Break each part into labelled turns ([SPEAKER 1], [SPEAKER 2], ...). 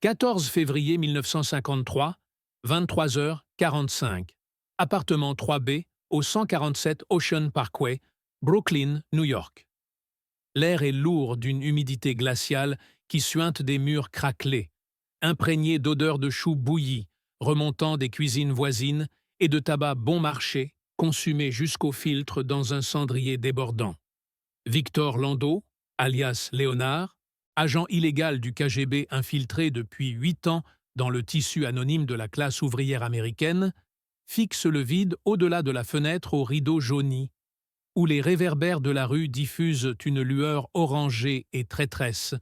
[SPEAKER 1] 14 février 1953, 23h45. Appartement 3B au 147 Ocean Parkway, Brooklyn, New York. L'air est lourd d'une humidité glaciale qui suinte des murs craquelés, imprégné d'odeurs de choux bouillis, remontant des cuisines voisines et de tabac bon marché, consumé jusqu'au filtre dans un cendrier débordant. Victor Landau, alias Léonard, agent illégal du KGB infiltré depuis 8 ans dans le tissu anonyme de la classe ouvrière américaine, fixe le vide au-delà de la fenêtre aux rideaux jaunis, où les réverbères de la rue diffusent une lueur orangée et traîtresse,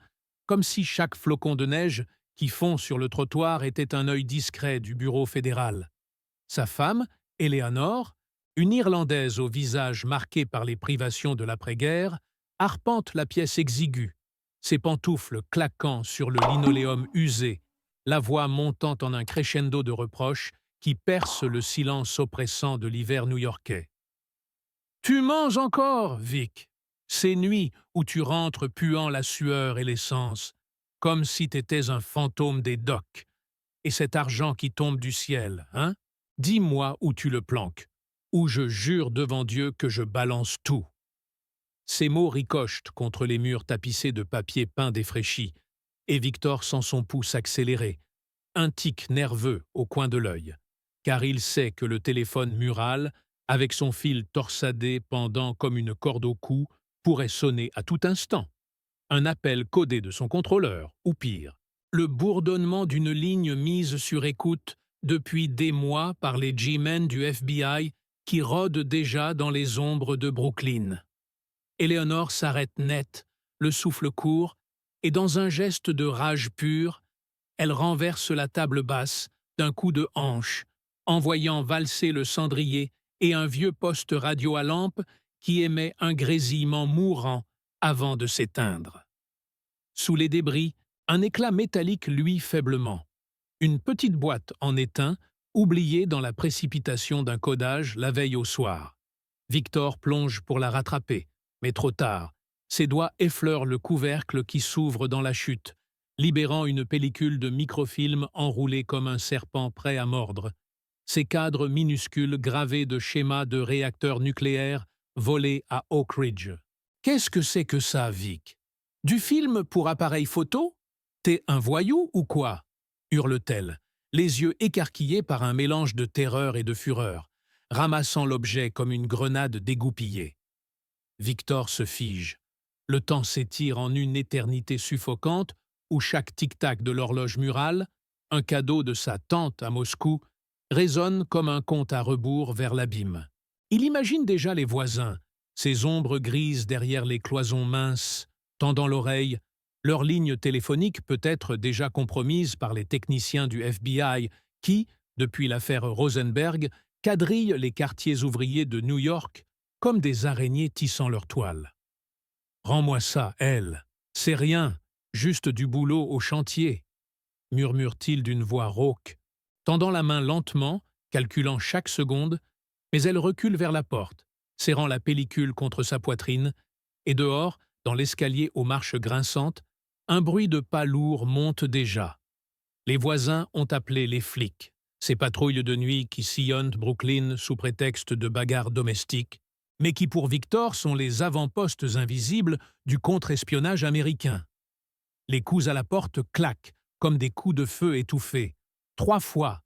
[SPEAKER 1] comme si chaque flocon de neige qui fond sur le trottoir était un œil discret du bureau fédéral. Sa femme, Eleanor, une Irlandaise au visage marqué par les privations de l'après-guerre, arpente la pièce exiguë, ses pantoufles claquant sur le linoléum usé, la voix montant en un crescendo de reproches qui perce le silence oppressant de l'hiver new-yorkais. « Tu manges encore, Vic. Ces nuits où tu rentres puant la sueur et l'essence, comme si t'étais un fantôme des docks. Et cet argent qui tombe du ciel, hein? Dis-moi où tu le planques, ou je jure devant Dieu que je balance tout. » Ces mots ricochent contre les murs tapissés de papier peint défraîchi, et Victor sent son pouce accélérer, un tic nerveux au coin de l'œil, car il sait que le téléphone mural, avec son fil torsadé pendant comme une corde au cou, pourrait sonner à tout instant. Un appel codé de son contrôleur, ou pire, le bourdonnement d'une ligne mise sur écoute depuis des mois par les G-men du FBI qui rôdent déjà dans les ombres de Brooklyn. Eleanor s'arrête net, le souffle court, et dans un geste de rage pure, elle renverse la table basse d'un coup de hanche, envoyant valser le cendrier et un vieux poste radio à lampe qui émet un grésillement mourant avant de s'éteindre. Sous les débris, un éclat métallique luit faiblement. Une petite boîte en étain, oubliée dans la précipitation d'un codage la veille au soir. Victor plonge pour la rattraper, mais trop tard. Ses doigts effleurent le couvercle qui s'ouvre dans la chute, libérant une pellicule de microfilm enroulée comme un serpent prêt à mordre. Ces cadres minuscules gravés de schémas de réacteurs nucléaires volés à Oak Ridge. « Qu'est-ce que c'est que ça, Vic? Du film pour appareil photo? T'es un voyou ou quoi ?» hurle-t-elle, les yeux écarquillés par un mélange de terreur et de fureur, ramassant l'objet comme une grenade dégoupillée. Victor se fige. Le temps s'étire en une éternité suffocante où chaque tic-tac de l'horloge murale, un cadeau de sa tante à Moscou, résonne comme un compte à rebours vers l'abîme. Il imagine déjà les voisins, ces ombres grises derrière les cloisons minces, tendant l'oreille, leur ligne téléphonique peut-être déjà compromise par les techniciens du FBI qui, depuis l'affaire Rosenberg, quadrillent les quartiers ouvriers de New York comme des araignées tissant leur toile. « Rends-moi ça, elle. C'est rien, juste du boulot au chantier, » murmure-t-il d'une voix rauque, tendant la main lentement, calculant chaque seconde, mais elle recule vers la porte, serrant la pellicule contre sa poitrine, et dehors, dans l'escalier aux marches grinçantes, un bruit de pas lourds monte déjà. Les voisins ont appelé les flics, ces patrouilles de nuit qui sillonnent Brooklyn sous prétexte de bagarres domestiques, mais qui pour Victor sont les avant-postes invisibles du contre-espionnage américain. Les coups à la porte claquent, comme des coups de feu étouffés, 3 fois,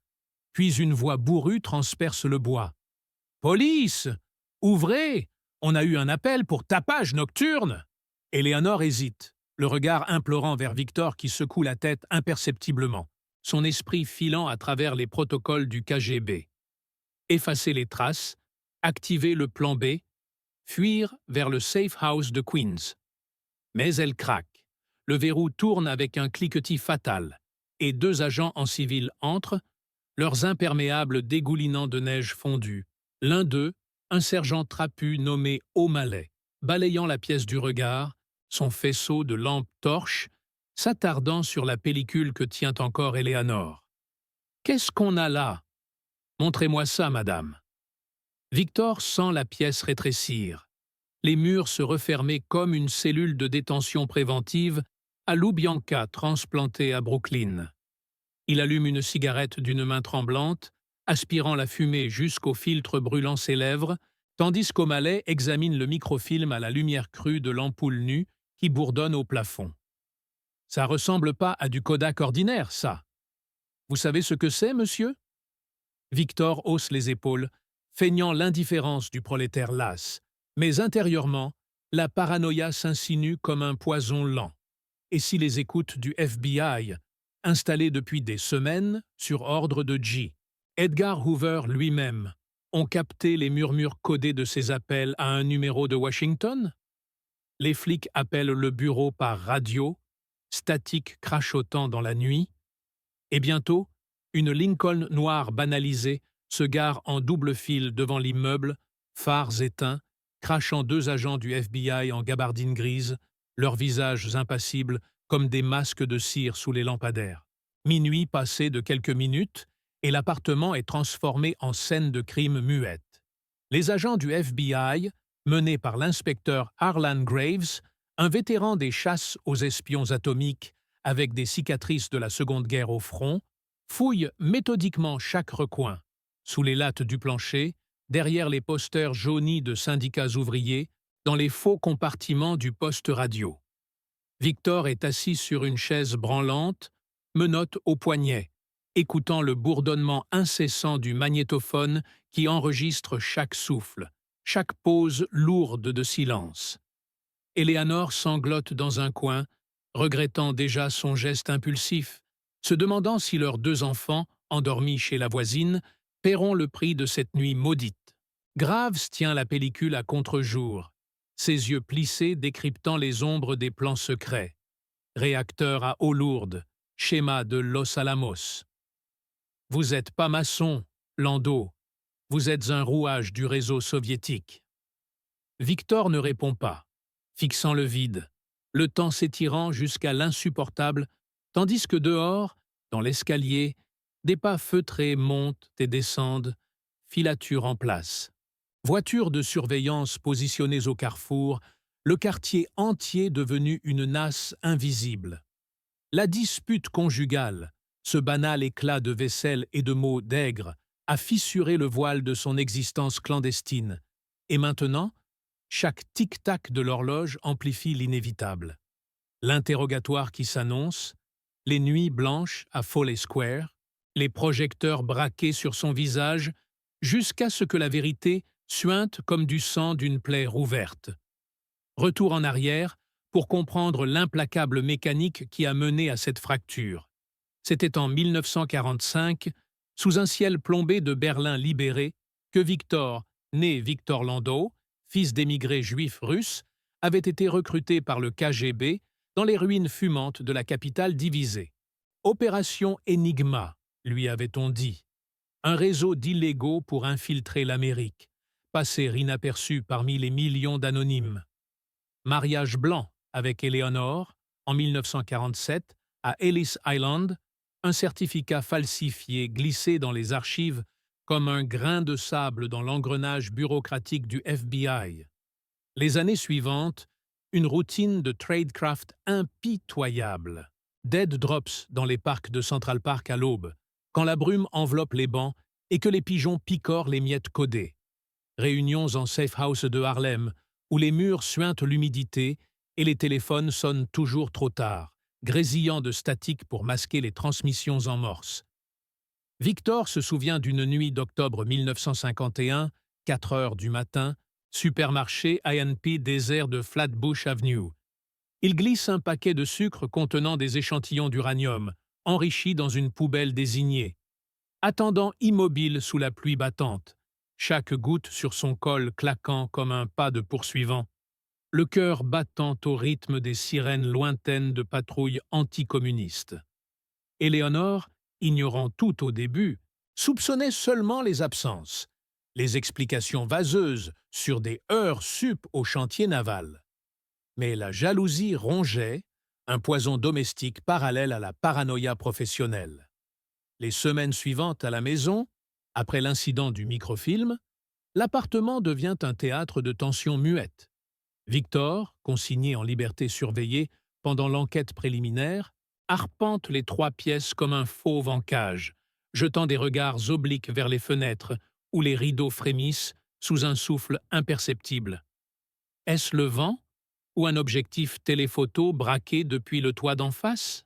[SPEAKER 1] puis une voix bourrue transperce le bois. « Police! Ouvrez! On a eu un appel pour tapage nocturne !» Eleanor hésite, le regard implorant vers Victor qui secoue la tête imperceptiblement, son esprit filant à travers les protocoles du KGB. Effacer les traces, activer le plan B, fuir vers le safe house de Queens. Mais elle craque. Le verrou tourne avec un cliquetis fatal, et 2 agents en civil entrent, leurs imperméables dégoulinant de neige fondue. L'un d'eux, un sergent trapu nommé O'Malley, balayant la pièce du regard, son faisceau de lampe torche, s'attardant sur la pellicule que tient encore Eleanor. « Qu'est-ce qu'on a là? Montrez-moi ça, madame. » Victor sent la pièce rétrécir, les murs se refermer comme une cellule de détention préventive à Lubyanka transplantée à Brooklyn. Il allume une cigarette d'une main tremblante, aspirant la fumée jusqu'au filtre brûlant ses lèvres, tandis qu'O'Malley examine le microfilm à la lumière crue de l'ampoule nue qui bourdonne au plafond. « Ça ressemble pas à du Kodak ordinaire, ça. Vous savez ce que c'est, monsieur ?» Victor hausse les épaules, feignant l'indifférence du prolétaire las, mais intérieurement, la paranoïa s'insinue comme un poison lent. Et si les écoutes du FBI, installées depuis des semaines sur ordre de G. Edgar Hoover lui-même, ont capté les murmures codés de ses appels à un numéro de Washington? Les flics appellent le bureau par radio, statique crachotant dans la nuit, et bientôt, une Lincoln noire banalisée se gare en double file devant l'immeuble, phares éteints, crachant deux agents du FBI en gabardine grise, leurs visages impassibles comme des masques de cire sous les lampadaires. Minuit passé de quelques minutes, et l'appartement est transformé en scène de crime muette. Les agents du FBI, menés par l'inspecteur Harlan Graves, un vétéran des chasses aux espions atomiques avec des cicatrices de la Seconde Guerre au front, fouillent méthodiquement chaque recoin, sous les lattes du plancher, derrière les posters jaunis de syndicats ouvriers, dans les faux compartiments du poste radio. Victor est assis sur une chaise branlante, menottes au poignet, écoutant le bourdonnement incessant du magnétophone qui enregistre chaque souffle, chaque pause lourde de silence. Eleanor sanglote dans un coin, regrettant déjà son geste impulsif, se demandant si leurs deux enfants, endormis chez la voisine, paieront le prix de cette nuit maudite. Graves tient la pellicule à contre-jour, ses yeux plissés décryptant les ombres des plans secrets. Réacteur à eau lourde, schéma de Los Alamos. « Vous êtes pas maçon, Lando. Vous êtes un rouage du réseau soviétique. » Victor ne répond pas, fixant le vide, le temps s'étirant jusqu'à l'insupportable, tandis que dehors, dans l'escalier, des pas feutrés montent et descendent, filature en place. Voitures de surveillance positionnées au carrefour, le quartier entier devenu une nasse invisible. La dispute conjugale, ce banal éclat de vaisselle et de mots d'aigre, a fissuré le voile de son existence clandestine. Et maintenant, chaque tic-tac de l'horloge amplifie l'inévitable. L'interrogatoire qui s'annonce, les nuits blanches à Foley Square, les projecteurs braqués sur son visage, jusqu'à ce que la vérité suinte comme du sang d'une plaie rouverte. Retour en arrière pour comprendre l'implacable mécanique qui a mené à cette fracture. C'était en 1945, sous un ciel plombé de Berlin libéré, que Victor, né Victor Landau, fils d'émigrés juifs russes, avait été recruté par le KGB dans les ruines fumantes de la capitale divisée. Opération Enigma, lui avait-on dit. Un réseau d'illégaux pour infiltrer l'Amérique, passer inaperçu parmi les millions d'anonymes. Mariage blanc avec Eleanor, en 1947, à Ellis Island, un certificat falsifié glissé dans les archives comme un grain de sable dans l'engrenage bureaucratique du FBI. Les années suivantes, une routine de tradecraft impitoyable. Dead drops dans les parcs de Central Park à l'aube, quand la brume enveloppe les bancs et que les pigeons picorent les miettes codées. Réunions en safe house de Harlem, où les murs suintent l'humidité et les téléphones sonnent toujours trop tard, grésillant de statique pour masquer les transmissions en morse. Victor se souvient d'une nuit d'octobre 1951, 4 heures du matin, supermarché A&P désert de Flatbush Avenue. Il glisse un paquet de sucre contenant des échantillons d'uranium, enrichis dans une poubelle désignée. Attendant immobile sous la pluie battante, chaque goutte sur son col claquant comme un pas de poursuivant, le cœur battant au rythme des sirènes lointaines de patrouilles anticommunistes. Éléonore, ignorant tout au début, soupçonnait seulement les absences, les explications vaseuses sur des heures sup au chantier naval. Mais la jalousie rongeait, un poison domestique parallèle à la paranoïa professionnelle. Les semaines suivantes à la maison, après l'incident du microfilm, l'appartement devient un théâtre de tensions muettes. Victor, consigné en liberté surveillée pendant l'enquête préliminaire, arpente les 3 pièces comme un fauve en cage, jetant des regards obliques vers les fenêtres où les rideaux frémissent sous un souffle imperceptible. Est-ce le vent ou un objectif téléphoto braqué depuis le toit d'en face?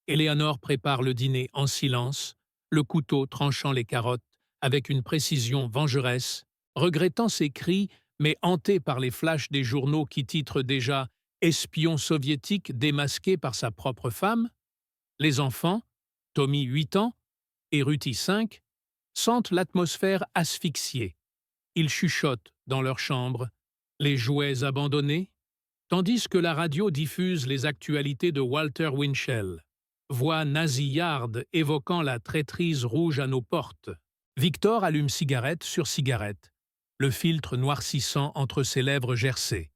[SPEAKER 1] Éléonore prépare le dîner en silence, le couteau tranchant les carottes avec une précision vengeresse, regrettant ses cris mais hantée par les flashs des journaux qui titrent déjà Espion soviétique démasqué par sa propre femme. Les enfants, Tommy 8 ans et Ruthie 5, sentent l'atmosphère asphyxiée. Ils chuchotent dans leur chambre, les jouets abandonnés, tandis que la radio diffuse les actualités de Walter Winchell. Voix nasillarde évoquant la traîtrise rouge à nos portes. Victor allume cigarette sur cigarette, le filtre noircissant entre ses lèvres gercées,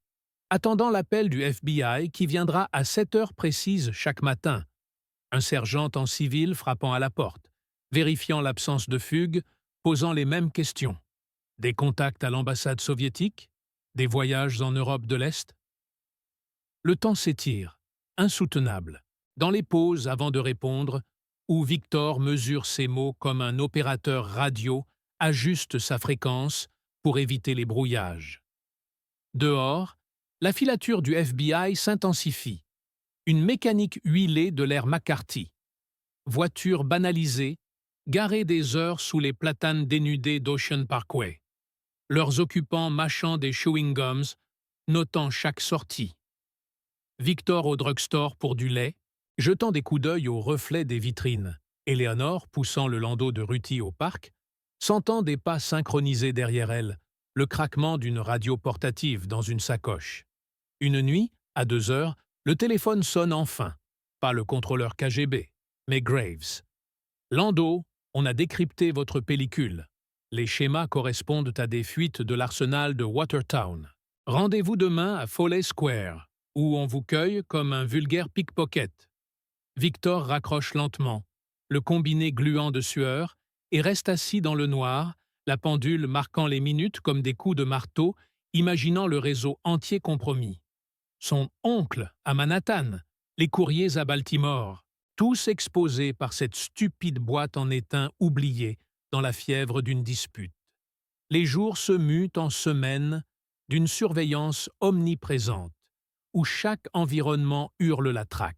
[SPEAKER 1] attendant l'appel du FBI qui viendra à 7 heures précises chaque matin. Un sergent en civil frappant à la porte, vérifiant l'absence de fugue, posant les mêmes questions. Des contacts à l'ambassade soviétique? Des voyages en Europe de l'Est? Le temps s'étire, insoutenable, dans les pauses avant de répondre, où Victor mesure ses mots comme un opérateur radio ajuste sa fréquence pour éviter les brouillages. Dehors, la filature du FBI s'intensifie. Une mécanique huilée de l'ère McCarthy. Voitures banalisées, garées des heures sous les platanes dénudés d'Ocean Parkway. Leurs occupants mâchant des chewing-gums, notant chaque sortie. Victor au drugstore pour du lait, jetant des coups d'œil aux reflets des vitrines. Éléonore poussant le landau de Ruthie au parc, sentant des pas synchronisés derrière elle, le craquement d'une radio portative dans une sacoche. Une nuit, à 2 heures, le téléphone sonne enfin. Pas le contrôleur KGB, mais Graves. Lando, on a décrypté votre pellicule. Les schémas correspondent à des fuites de l'arsenal de Watertown. Rendez-vous demain à Foley Square, où on vous cueille comme un vulgaire pickpocket. Victor raccroche lentement, le combiné gluant de sueur, et reste assis dans le noir, la pendule marquant les minutes comme des coups de marteau, imaginant le réseau entier compromis. Son oncle à Manhattan, les courriers à Baltimore, tous exposés par cette stupide boîte en étain oubliée dans la fièvre d'une dispute. Les jours se mutent en semaines d'une surveillance omniprésente, où chaque environnement hurle la traque.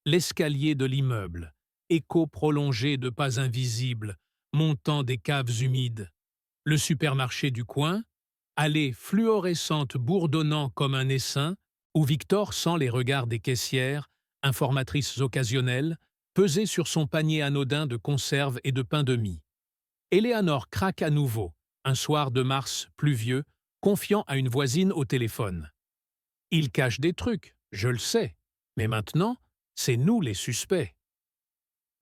[SPEAKER 1] L'escalier de l'immeuble, écho prolongé de pas invisibles, montant des caves humides. Le supermarché du coin, allée fluorescente bourdonnant comme un essaim, où Victor sent les regards des caissières, informatrices occasionnelles, peser sur son panier anodin de conserves et de pain de mie. Éléonore craque à nouveau, un soir de mars pluvieux, confiant à une voisine au téléphone. Il cache des trucs, je le sais, mais maintenant, c'est nous les suspects.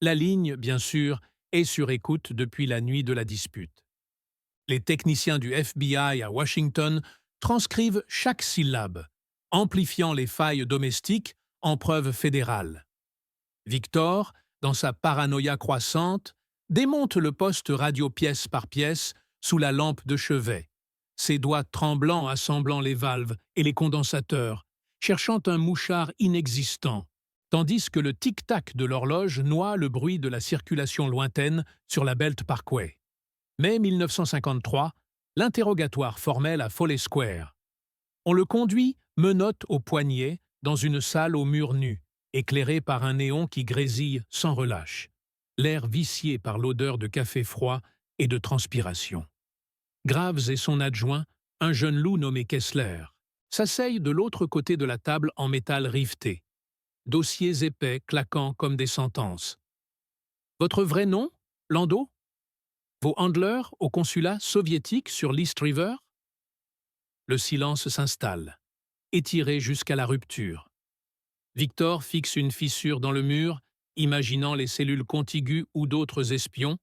[SPEAKER 1] La ligne, bien sûr, est sur écoute depuis la nuit de la dispute. Les techniciens du FBI à Washington transcrivent chaque syllabe, amplifiant les failles domestiques en preuve fédérale. Victor, dans sa paranoïa croissante, démonte le poste radio pièce par pièce sous la lampe de chevet, ses doigts tremblants assemblant les valves et les condensateurs, cherchant un mouchard inexistant, tandis que le tic-tac de l'horloge noie le bruit de la circulation lointaine sur la Belt Parkway. Mai 1953, l'interrogatoire formel à Foley Square. On le conduit, menottes au poignet, dans une salle aux murs nus, éclairée par un néon qui grésille sans relâche, l'air vicié par l'odeur de café froid et de transpiration. Graves et son adjoint, un jeune loup nommé Kessler, s'asseyent de l'autre côté de la table en métal riveté, dossiers épais claquant comme des sentences. « Votre vrai nom, Lando? Vos handlers au consulat soviétique sur l'East River ?» Le silence s'installe, étiré jusqu'à la rupture. Victor fixe une fissure dans le mur, imaginant les cellules contiguës ou d'autres espions.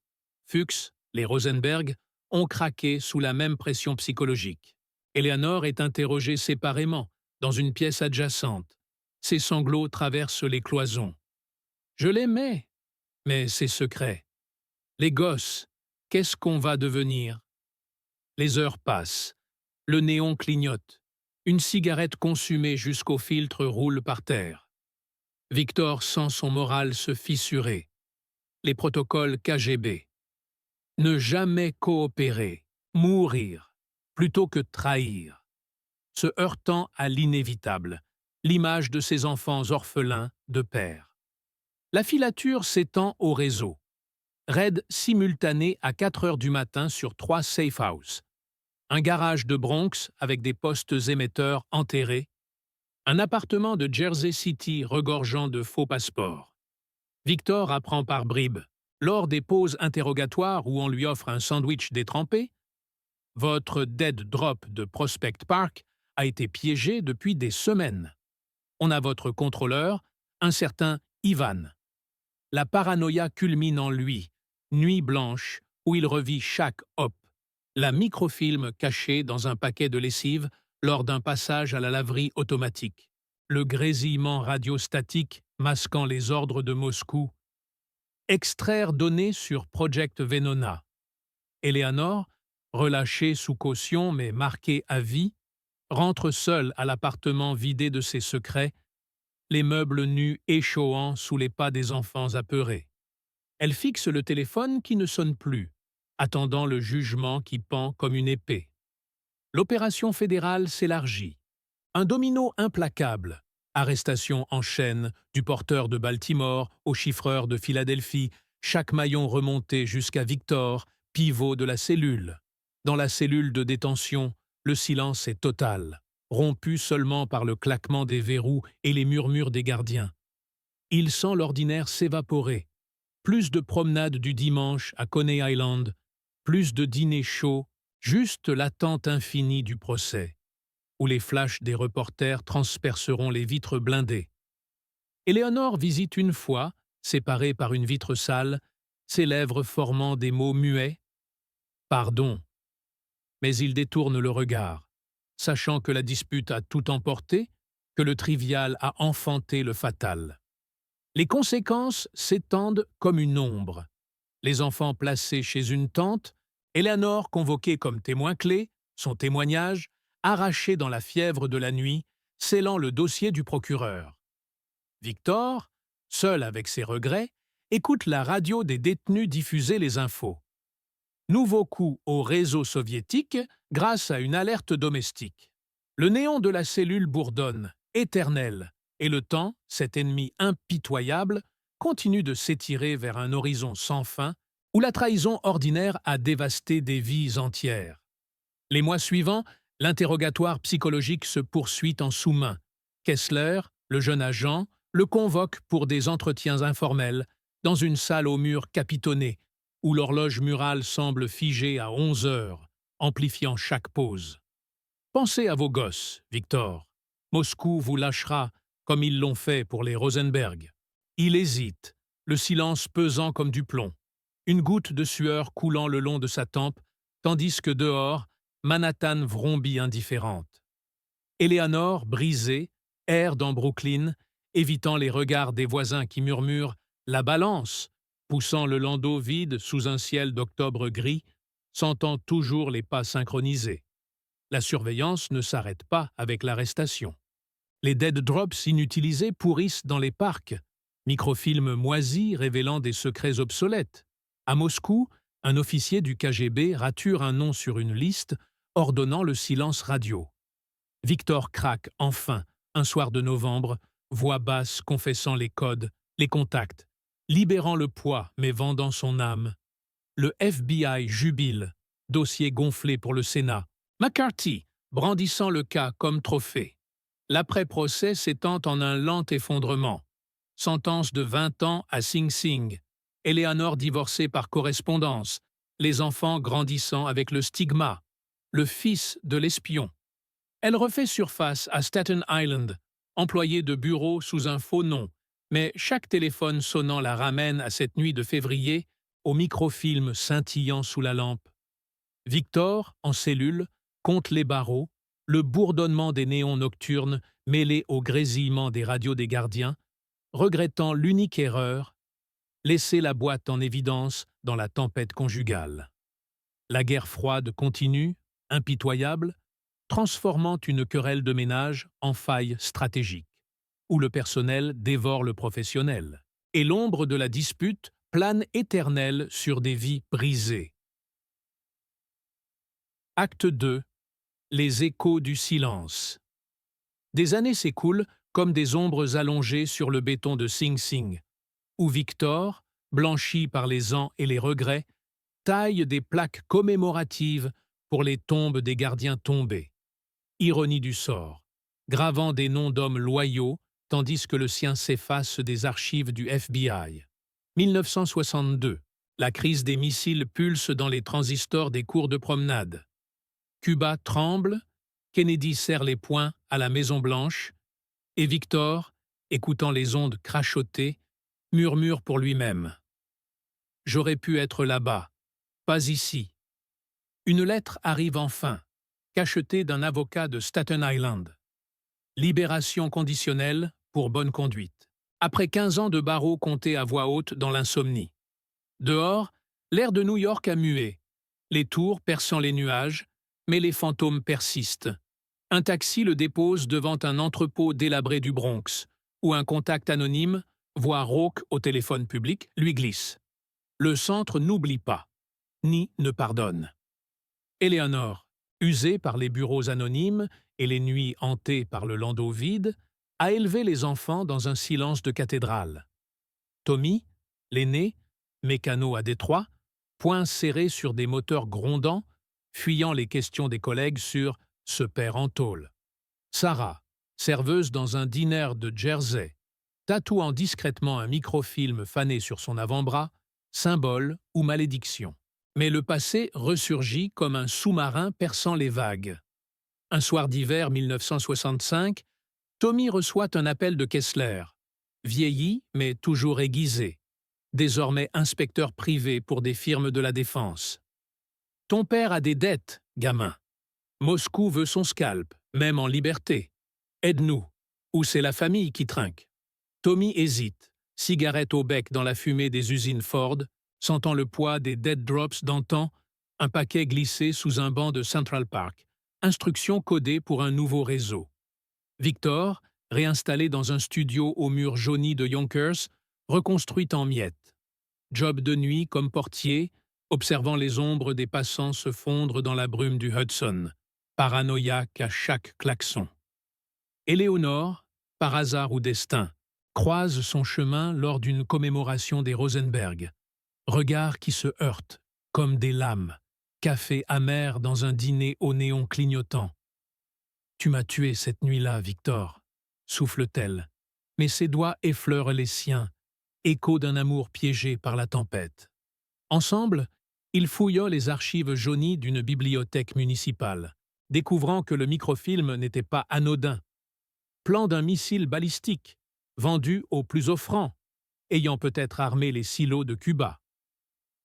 [SPEAKER 1] Fuchs, les Rosenberg, ont craqué sous la même pression psychologique. Éléonore est interrogée séparément, dans une pièce adjacente. Ses sanglots traversent les cloisons. « Je l'aimais, mais c'est secret. Les gosses, qu'est-ce qu'on va devenir ?» Les heures passent. Le néon clignote. Une cigarette consumée jusqu'au filtre roule par terre. Victor sent son moral se fissurer. Les protocoles KGB. Ne jamais coopérer, mourir, plutôt que trahir. Se heurtant à l'inévitable, l'image de ses enfants orphelins de père. La filature s'étend au réseau. Raid simultané à 4 heures du matin sur 3 safe houses. Un garage de Bronx avec des postes émetteurs enterrés. Un appartement de Jersey City regorgeant de faux passeports. Victor apprend par bribes, lors des pauses interrogatoires où on lui offre un sandwich détrempé, votre dead drop de Prospect Park a été piégé depuis des semaines. On a votre contrôleur, un certain Ivan. La paranoïa culmine en lui, nuit blanche, où il revit chaque hop, la microfilm cachée dans un paquet de lessive lors d'un passage à la laverie automatique, le grésillement radiostatique masquant les ordres de Moscou, extraire données sur Project Venona. Eleanor, relâchée sous caution mais marquée à vie, rentre seule à l'appartement vidé de ses secrets, les meubles nus échouant sous les pas des enfants apeurés. Elle fixe le téléphone qui ne sonne plus, attendant le jugement qui pend comme une épée. L'opération fédérale s'élargit. Un domino implacable. Arrestation en chaîne, du porteur de Baltimore au chiffreur de Philadelphie, chaque maillon remonté jusqu'à Victor, pivot de la cellule. Dans la cellule de détention, le silence est total, rompu seulement par le claquement des verrous et les murmures des gardiens. Il sent l'ordinaire s'évaporer. Plus de promenades du dimanche à Coney Island, plus de dîners chauds, juste l'attente infinie du procès, où les flashs des reporters transperceront les vitres blindées. Éléonore visite une fois, séparée par une vitre sale, ses lèvres formant des mots muets. Pardon. Mais il détourne le regard, sachant que la dispute a tout emporté, que le trivial a enfanté le fatal. Les conséquences s'étendent comme une ombre. Les enfants placés chez une tante, Eleanor convoquée comme témoin clé, son témoignage, arraché dans la fièvre de la nuit, scellant le dossier du procureur. Victor, seul avec ses regrets, écoute la radio des détenus diffuser les infos. Nouveau coup au réseau soviétique grâce à une alerte domestique. Le néon de la cellule bourdonne, éternel, et le temps, cet ennemi impitoyable, continue de s'étirer vers un horizon sans fin où la trahison ordinaire a dévasté des vies entières. Les mois suivants, l'interrogatoire psychologique se poursuit en sous-main. Kessler, le jeune agent, le convoque pour des entretiens informels dans une salle aux murs capitonnés où l'horloge murale semble figée à 11 heures, amplifiant chaque pause. Pensez à vos gosses, Victor. Moscou vous lâchera comme ils l'ont fait pour les Rosenberg. Il hésite, le silence pesant comme du plomb, une goutte de sueur coulant le long de sa tempe, tandis que dehors, Manhattan vrombit indifférente. Eleanor, brisée, erre dans Brooklyn, évitant les regards des voisins qui murmurent « la balance », poussant le landau vide sous un ciel d'octobre gris, sentant toujours les pas synchronisés. La surveillance ne s'arrête pas avec l'arrestation. Les dead drops inutilisés pourrissent dans les parcs, microfilms moisis révélant des secrets obsolètes. À Moscou, un officier du KGB rature un nom sur une liste, ordonnant le silence radio. Victor craque enfin, un soir de novembre, voix basse confessant les codes, les contacts, libérant le poids mais vendant son âme. Le FBI jubile, dossier gonflé pour le Sénat. McCarthy, brandissant le cas comme trophée. L'après-procès s'étend en un lent effondrement. Sentence de 20 ans à Sing Sing. Eleanor divorcée par correspondance. Les enfants grandissant avec le stigma. Le fils de l'espion. Elle refait surface à Staten Island, employée de bureau sous un faux nom, mais chaque téléphone sonnant la ramène à cette nuit de février, au microfilm scintillant sous la lampe. Victor, en cellule, compte les barreaux, le bourdonnement des néons nocturnes mêlé au grésillement des radios des gardiens, regrettant l'unique erreur, laisser la boîte en évidence dans la tempête conjugale. La guerre froide continue, impitoyable, transformant une querelle de ménage en faille stratégique. où le personnel dévore le professionnel, et l'ombre de la dispute plane éternelle sur des vies brisées. Acte 2. Les échos du silence. Des années s'écoulent comme des ombres allongées sur le béton de Sing Sing, où Victor, blanchi par les ans et les regrets, taille des plaques commémoratives pour les tombes des gardiens tombés. Ironie du sort, gravant des noms d'hommes loyaux, tandis que le sien s'efface des archives du FBI. 1962. La crise des missiles pulse dans les transistors des cours de promenade. Cuba tremble, Kennedy serre les poings à la Maison-Blanche, et Victor, écoutant les ondes crachotées, murmure pour lui-même. « J'aurais pu être là-bas, pas ici. » Une lettre arrive enfin, cachetée d'un avocat de Staten Island. Libération conditionnelle pour bonne conduite. Après 15 ans de barreau comptés à voix haute dans l'insomnie. Dehors, l'air de New York a mué, les tours perçant les nuages, mais les fantômes persistent. Un taxi le dépose devant un entrepôt délabré du Bronx, où un contact anonyme, voix rauque au téléphone public, lui glisse. Le centre n'oublie pas, ni ne pardonne. Eleanor, usée par les bureaux anonymes et les nuits hantées par le landau vide, a élevé les enfants dans un silence de cathédrale. Tommy, l'aîné, mécano à Détroit, poings serrés sur des moteurs grondants, fuyant les questions des collègues sur « ce père en tôle ». Sarah, serveuse dans un diner de Jersey, tatouant discrètement un microfilm fané sur son avant-bras, symbole ou malédiction. Mais le passé ressurgit comme un sous-marin perçant les vagues. Un soir d'hiver 1965, Tommy reçoit un appel de Kessler, vieilli mais toujours aiguisé, désormais inspecteur privé pour des firmes de la défense. « Ton père a des dettes, gamin. Moscou veut son scalp, même en liberté. Aide-nous, ou c'est la famille qui trinque. » Tommy hésite, cigarette au bec dans la fumée des usines Ford, sentant le poids des dead drops d'antan, un paquet glissé sous un banc de Central Park, instructions codées pour un nouveau réseau. Victor, réinstallé dans un studio aux murs jaunis de Yonkers, reconstruit en miettes. Job de nuit comme portier, observant les ombres des passants se fondre dans la brume du Hudson, paranoïaque à chaque klaxon. Éléonore, par hasard ou destin, croise son chemin lors d'une commémoration des Rosenberg. Regards qui se heurtent, comme des lames, café amer dans un dîner au néon clignotant. « Tu m'as tué cette nuit-là, Victor », souffle-t-elle, mais ses doigts effleurent les siens, écho d'un amour piégé par la tempête. Ensemble, ils fouillent les archives jaunies d'une bibliothèque municipale, découvrant que le microfilm n'était pas anodin. Plan d'un missile balistique, vendu au plus offrant, ayant peut-être armé les silos de Cuba.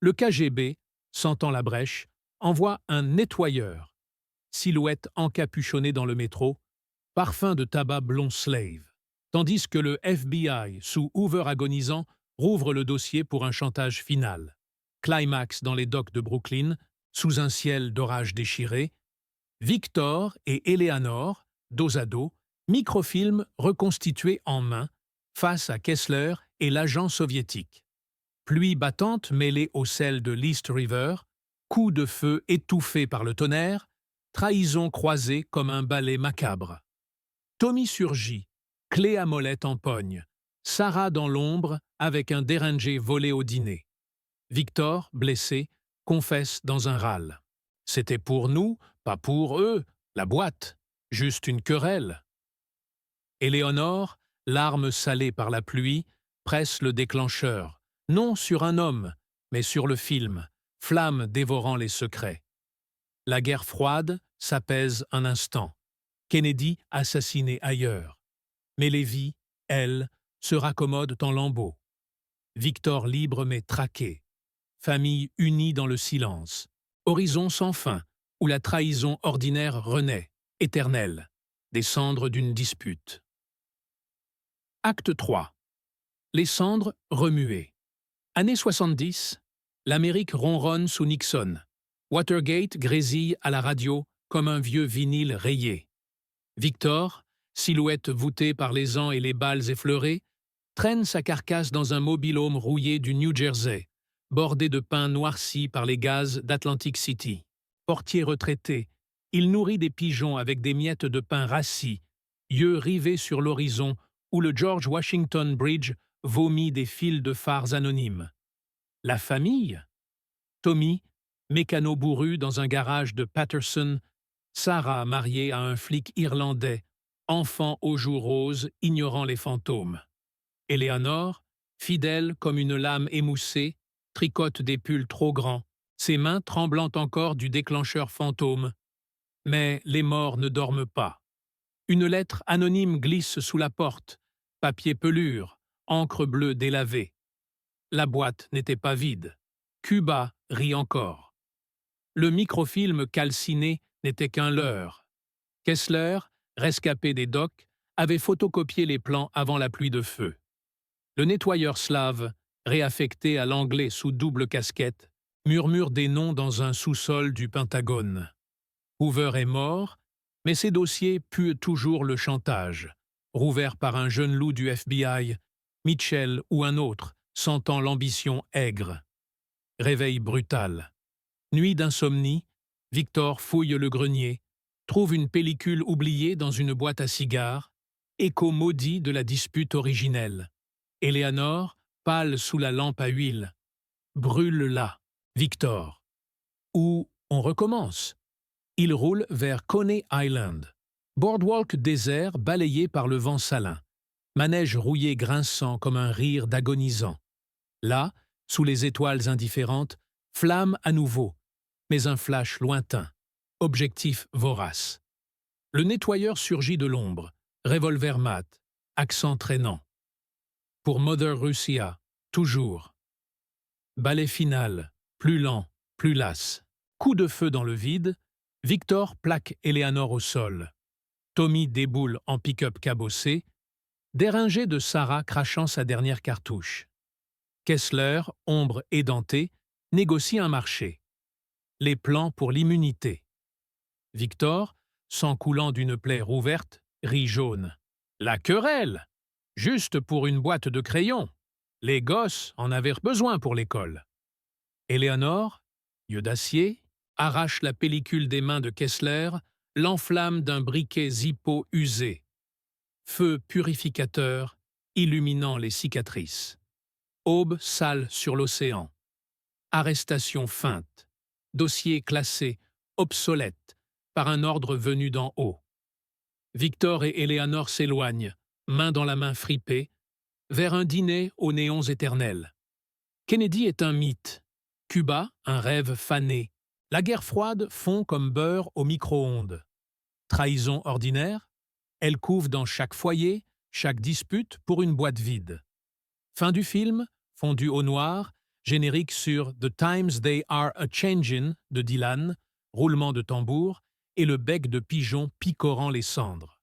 [SPEAKER 1] Le KGB, sentant la brèche, envoie un nettoyeur, silhouette encapuchonnée dans le métro, parfum de tabac blond slave, tandis que le FBI, sous Hoover agonisant, rouvre le dossier pour un chantage final. Climax dans les docks de Brooklyn, sous un ciel d'orage déchiré, Victor et Eleanor, dos à dos, microfilm reconstitué en main, face à Kessler et l'agent soviétique. Pluie battante mêlée au sel de l'East River, coup de feu étouffé par le tonnerre, trahison croisée comme un ballet macabre. Tommy surgit, clé à molette en pogne, Sarah dans l'ombre avec un Derringer volé au dîner. Victor, blessé, confesse dans un râle. « C'était pour nous, pas pour eux, la boîte, juste une querelle. » Éléonore, larmes salées par la pluie, presse le déclencheur, non sur un homme, mais sur le film, flamme dévorant les secrets. La guerre froide s'apaise un instant. Kennedy assassiné ailleurs. Mais les vies, elles, se raccommodent en lambeaux. Victor libre mais traqué. Famille unie dans le silence. Horizon sans fin, où la trahison ordinaire renaît, éternelle, des cendres d'une dispute. Acte 3. Les cendres remuées. Années 70, l'Amérique ronronne sous Nixon. Watergate grésille à la radio comme un vieux vinyle rayé. Victor, silhouette voûtée par les ans et les balles effleurées, traîne sa carcasse dans un mobil-home rouillé du New Jersey, bordé de pins noircis par les gaz d'Atlantic City. Portier retraité, il nourrit des pigeons avec des miettes de pain rassis, yeux rivés sur l'horizon où le George Washington Bridge vomit des fils de phares anonymes. La famille? Tommy, mécano bourru dans un garage de Patterson, Sarah mariée à un flic irlandais, enfant aux joues roses ignorant les fantômes. Eleanor, fidèle comme une lame émoussée, tricote des pulls trop grands, ses mains tremblant encore du déclencheur fantôme. Mais les morts ne dorment pas. Une lettre anonyme glisse sous la porte, papier pelure, encre bleue délavée. La boîte n'était pas vide. Cuba rit encore. Le microfilm calciné n'était qu'un leurre. Kessler, rescapé des docks, avait photocopié les plans avant la pluie de feu. Le nettoyeur slave, réaffecté à l'anglais sous double casquette, murmure des noms dans un sous-sol du Pentagone. Hoover est mort, mais ses dossiers puent toujours le chantage, rouverts par un jeune loup du FBI, Mitchell ou un autre, sentant l'ambition aigre. Réveil brutal. Nuit d'insomnie, Victor fouille le grenier, trouve une pellicule oubliée dans une boîte à cigares, écho maudit de la dispute originelle. Eleanor, pâle sous la lampe à huile. Brûle là, Victor. Ou on recommence. Il roule vers Coney Island. Boardwalk désert balayé par le vent salin. Manège rouillé grinçant comme un rire d'agonisant. Là, sous les étoiles indifférentes, flamme à nouveau, mais un flash lointain. Objectif vorace. Le nettoyeur surgit de l'ombre, revolver mat, accent traînant. Pour Mother Russia, toujours. Ballet final, plus lent, plus las. Coup de feu dans le vide, Victor plaque Eleanor au sol. Tommy déboule en pick-up cabossé, déringé de Sarah crachant sa dernière cartouche. Kessler, ombre édentée, négocie un marché. Les plans pour l'immunité. Victor, sang coulant d'une plaie rouverte, rit jaune. La querelle! Juste pour une boîte de crayons. Les gosses en avaient besoin pour l'école. Eleanor, yeux d'acier, arrache la pellicule des mains de Kessler, l'enflamme d'un briquet Zippo usé. Feu purificateur, illuminant les cicatrices. Aube sale sur l'océan. Arrestation feinte. Dossier classé, obsolète, par un ordre venu d'en haut. Victor et Eleanor s'éloignent, main dans la main fripée, vers un dîner aux néons éternels. Kennedy est un mythe. Cuba, un rêve fané. La guerre froide fond comme beurre au micro-ondes. Trahison ordinaire, elle couve dans chaque foyer, chaque dispute pour une boîte vide. Fin du film, fondu au noir, générique sur The Times They Are a-Changin' de Dylan, roulement de tambour et le bec de pigeon picorant les cendres.